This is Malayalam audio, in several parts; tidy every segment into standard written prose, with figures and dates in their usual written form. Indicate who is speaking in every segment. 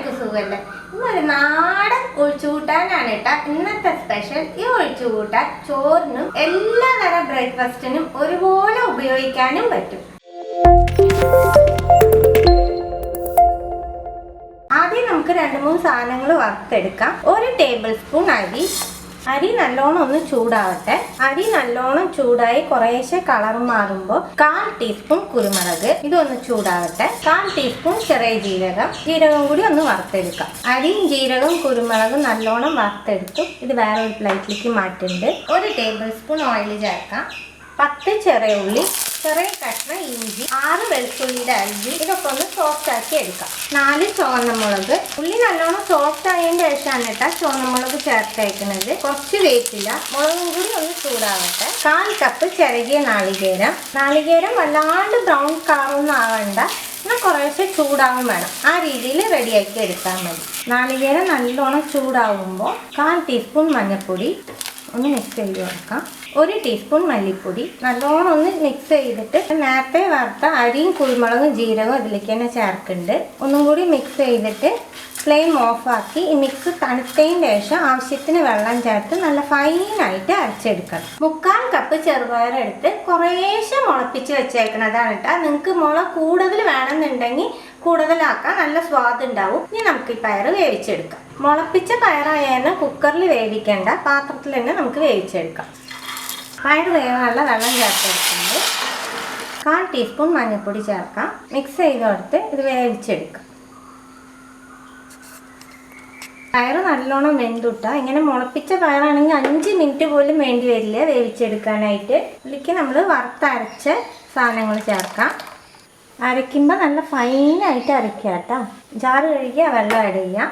Speaker 1: എല്ലാവർക്കും സുഖമല്ലേ? ഇന്നൊരു നാടൻ ഒഴിച്ചുകൂട്ടാനാണ് കേട്ടാ ഇന്നത്തെ സ്പെഷ്യൽ. ഈ ഒഴിച്ചുകൂട്ടാൻ ചോറിനും എല്ലാ തരം ബ്രേക്ക്ഫാസ്റ്റിനും ഒരുപോലെ ഉപയോഗിക്കാനും പറ്റും. ആദ്യം നമുക്ക് 2-3 സാധനങ്ങൾ വറുത്തെടുക്കാം. 1 ടേബിൾ സ്പൂൺ അരി നല്ലോണം ഒന്ന് ചൂടാവട്ടെ. അരി നല്ലോണം ചൂടായി കുറേശ്ശെ കളർ മാറുമ്പോൾ 1/4 ടീസ്പൂൺ കുരുമുളക്, ഇതൊന്ന് ചൂടാവട്ടെ. 1/4 ടീസ്പൂൺ ചെറിയ ജീരകം കൂടി ഒന്ന് വറുത്തെടുക്കാം. അരിയും ജീരകവും കുരുമുളകും നല്ലോണം വറുത്തെടുത്തു. ഇത് വേറെ ഒരു പ്ലേറ്റിലേക്ക് മാറ്റുന്നുണ്ട്. 1 ടേബിൾ സ്പൂൺ ഓയിൽ ചേർക്കാം. 10 ചെറിയ ഉള്ളി, ചെറിയ കഷ്ണം ഇഞ്ചി, 6 വെളുത്തുള്ളിയുടെ അല്ലി, ഇതൊക്കെ ഒന്ന് സോഫ്റ്റ് ആക്കി എടുക്കാം. 4 ചുവന്ന മുളക്. ഉള്ളി നല്ലോണം സോഫ്റ്റ് ആയതിന്റെ ശേഷമാണ് കേട്ടാ ചുവന്ന മുളക് ചേർത്തേക്കുന്നത്. കുറച്ച് വേപ്പില്ല, മുളകും കൂടി ഒന്ന് ചൂടാവട്ടെ. 1/4 കപ്പ് ചിരകിയ നാളികേരം വല്ലാണ്ട് ബ്രൗൺ കളറൊന്നും ആവണ്ട, എന്നാൽ കുറേശ്ശെ ചൂടാവും വേണം. ആ രീതിയിൽ റെഡിയാക്കി എടുത്താൽ മതി. നാളികേരം നല്ലോണം ചൂടാവുമ്പോൾ 1/4 ടീസ്പൂൺ മഞ്ഞൾപ്പൊടി ഒന്ന് മിക്സ് ചെയ്ത് കൊടുക്കാം. 1 ടീസ്പൂൺ മല്ലിപ്പൊടി നല്ലോണം ഒന്ന് മിക്സ് ചെയ്തിട്ട് നേരത്തെ വറുത്ത അരിയും കുരുമുളകും ജീരകവും ഇതിലേക്ക് തന്നെ ചേർക്കുന്നുണ്ട്. ഒന്നും കൂടി മിക്സ് ചെയ്തിട്ട് ഫ്ലെയിം ഓഫാക്കി ഈ മിക്സ് തണുത്തതിന് ശേഷം ആവശ്യത്തിന് വെള്ളം ചേർത്ത് നല്ല ഫൈനായിട്ട് അരച്ചെടുക്കണം. 1/4 കപ്പ് ചെറുപയർ എടുത്ത് കുറേശ്ശെ മുളപ്പിച്ച് വെച്ചേക്കണതാണ് കേട്ടോ. നിങ്ങൾക്ക് മുള കൂടുതൽ വേണമെന്നുണ്ടെങ്കിൽ കൂടുതലാക്കാൻ നല്ല സ്വാദ് ഉണ്ടാവും. ഇനി നമുക്ക് ഈ പയർ വേവിച്ചെടുക്കാം. മുളപ്പിച്ച പയറായാലും കുക്കറിൽ വേവിക്കേണ്ട, പാത്രത്തിൽ തന്നെ നമുക്ക് വേവിച്ചെടുക്കാം. പയർ വേവാനുള്ള വെള്ളം ചേർത്തെടുക്കുന്നത്. 1/4 ടീസ്പൂൺ മഞ്ഞൾപ്പൊടി ചേർക്കാം. മിക്സ് ചെയ്ത് കൊടുത്ത് ഇത് വേവിച്ചെടുക്കാം. പയർ നല്ലോണം വെന്തുട്ടാ. ഇങ്ങനെ മുളപ്പിച്ച പയറാണെങ്കിൽ 5 മിനിറ്റ് പോലും വേണ്ടി വരില്ല വേവിച്ചെടുക്കാനായിട്ട്. ഇതിലേക്ക് നമ്മൾ വറുത്തരച്ച സാധനങ്ങൾ ചേർക്കാം. അരയ്ക്കുമ്പോൾ നല്ല ഫൈനായിട്ട് അരയ്ക്കുക കേട്ടോ. ജാറ് കഴുകി വെള്ളം ആഡ് ചെയ്യാം.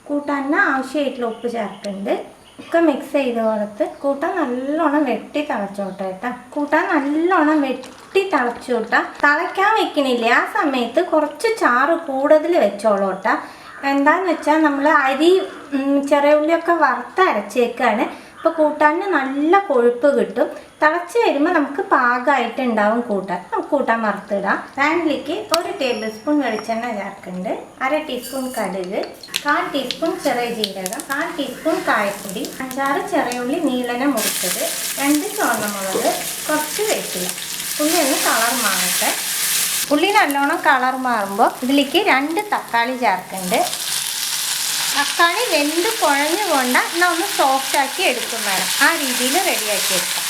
Speaker 1: കൂട്ടാൻ ആവശ്യമായിട്ടുള്ള ഉപ്പ് ചേർക്കുന്നുണ്ട്. ഒക്കെ മിക്സ് ചെയ്ത് കൊടുത്ത് കൂട്ടാൻ നല്ലോണം വെട്ടി തിളച്ചോട്ടെ കേട്ടോ. കൂട്ടാൻ നല്ലോണം വെട്ടി തിളച്ചോട്ടാ. തിളയ്ക്കാൻ വെക്കണില്ല, ആ സമയത്ത് കുറച്ച് ചാറ് കൂടുതൽ വെച്ചോളൂ കേട്ടോ. എന്താന്ന് വെച്ചാൽ നമ്മൾ അരി ചെറിയ ഉള്ളിയൊക്കെ വറുത്തരച്ചേക്കാണ്. ഇപ്പോൾ കൂട്ടാന് നല്ല കൊഴുപ്പ് കിട്ടും. തിളച്ച് വരുമ്പോൾ നമുക്ക് പാകമായിട്ടുണ്ടാവും കൂട്ടാൻ. നമുക്ക് കൂട്ടാൻ വറുത്തിടാം. പാനിലേക്ക് 1 ടേബിൾ സ്പൂൺ വെളിച്ചെണ്ണ ചേർക്കുന്നുണ്ട്. 1/2 ടീസ്പൂൺ കടുക്, 1/4 ടീസ്പൂൺ ചെറിയ ജീരകം, 1/4 ടീസ്പൂൺ കായപ്പൊടി, 5-6 ചെറിയ ഉള്ളി നീളനെ മുറിച്ചത്, 2 ചുവന്ന മുളക്, കുറച്ച് വേപ്പില. ഉള്ളി ഒന്ന് കളർ മാറട്ടെ. ഉള്ളി നല്ലോണം കളർ മാറുമ്പോൾ ഇതിലേക്ക് 2 തക്കാളി ചേർക്കുന്നുണ്ട്. തക്കാളി വെന്ത് കുഴഞ്ഞു കൊണ്ട എന്നാൽ ഒന്ന് സോഫ്റ്റാക്കി എടുക്കും വേണം. ആ രീതിയിൽ റെഡിയാക്കി എടുക്കാം.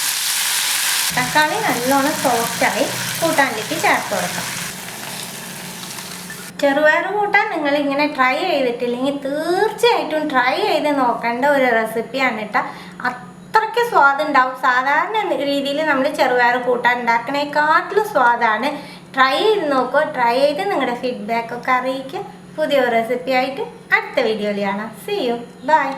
Speaker 1: തക്കാളി നല്ലോണം സോഫ്റ്റായി കൂട്ടാനിലേക്ക് ചേർത്ത് കൊടുക്കാം. ചെറുപയർ കൂട്ടാൻ നിങ്ങളിങ്ങനെ ട്രൈ ചെയ്തിട്ടില്ലെങ്കിൽ തീർച്ചയായിട്ടും ട്രൈ ചെയ്ത് നോക്കേണ്ട ഒരു റെസിപ്പിയാണ് കേട്ടോ. അത്രയ്ക്ക് സ്വാദുണ്ടാവും. സാധാരണ രീതിയിൽ നമ്മൾ ചെറുപയർ കൂട്ടാൻ ഉണ്ടാക്കണേക്കാട്ടിലും സ്വാദാണ്. ട്രൈ ചെയ്ത് നോക്കുക. ട്രൈ ചെയ്ത് നിങ്ങളുടെ ഫീഡ്ബാക്കൊക്കെ അറിയിക്കുക. പുതിയൊരു റെസിപ്പി ആയിട്ട് അടുത്ത വീഡിയോയിൽ കാണാം. See you. Bye.